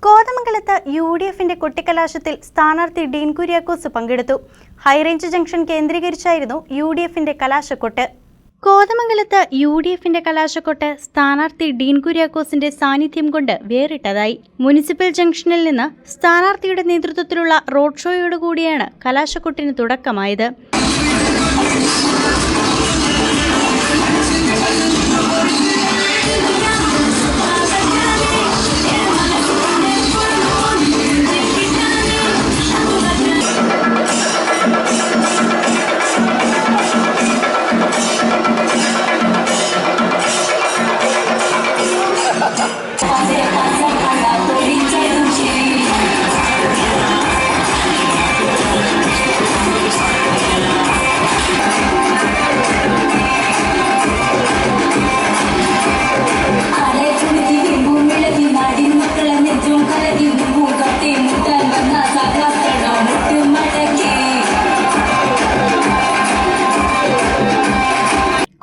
കോതമംഗലത്ത് UDFന്റെ കൊട്ടിക്കലാശത്തിൽ സ്ഥാനാർത്ഥി ഡീൻ കുര്യാക്കോസ് പങ്കെടുത്തു. ഹൈറേഞ്ച് ജംഗ്ഷൻ കേന്ദ്രീകരിച്ചായിരുന്നു UDFന്റെ കലാശക്കൊട്ട്. കോതമംഗലത്ത് UDFന്റെ കലാശക്കൊട്ട് സ്ഥാനാർത്ഥി ഡീൻ കുര്യാക്കോസിന്റെ സാന്നിധ്യം കൊണ്ട് വേറിട്ടതായി. മുനിസിപ്പൽ ജംഗ്ഷനിൽ നിന്ന് സ്ഥാനാർത്ഥിയുടെ നേതൃത്വത്തിലുള്ള റോഡ് ഷോയോടുകൂടിയാണ് കലാശക്കൊട്ടിന് തുടക്കമായത്.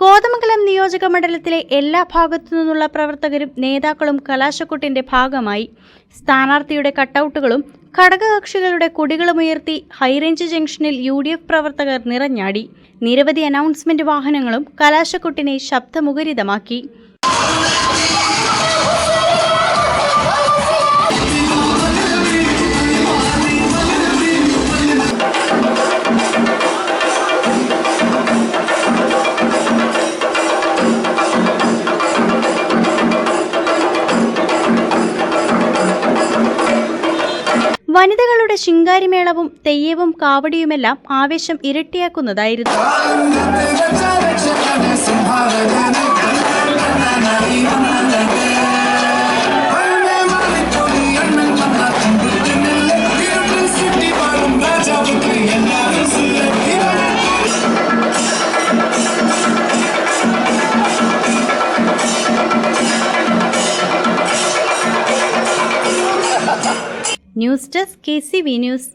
കോതമംഗലം നിയോജക മണ്ഡലത്തിലെ എല്ലാ ഭാഗത്തു നിന്നുള്ള പ്രവർത്തകരും നേതാക്കളും കലാശക്കൊട്ടിന്റെ ഭാഗമായി. സ്ഥാനാർത്ഥിയുടെ കട്ടൌട്ടുകളും ഘടകകക്ഷികളുടെ കൊടികളുമുയർത്തി ഹൈറേഞ്ച് ജംഗ്ഷനിൽ UDF പ്രവർത്തകർ നിറഞ്ഞാടി. നിരവധി അനൗൺസ്മെന്റ് വാഹനങ്ങളും കലാശക്കൊട്ടിനെ ശബ്ദമുഖരിതമാക്കി. വനിതകളുടെ ശിങ്കാരിമേളവും തെയ്യവും കാവടിയുമെല്ലാം ആവേശം ഇരട്ടിയാക്കുന്നതായിരുന്നു. News desk KCV news.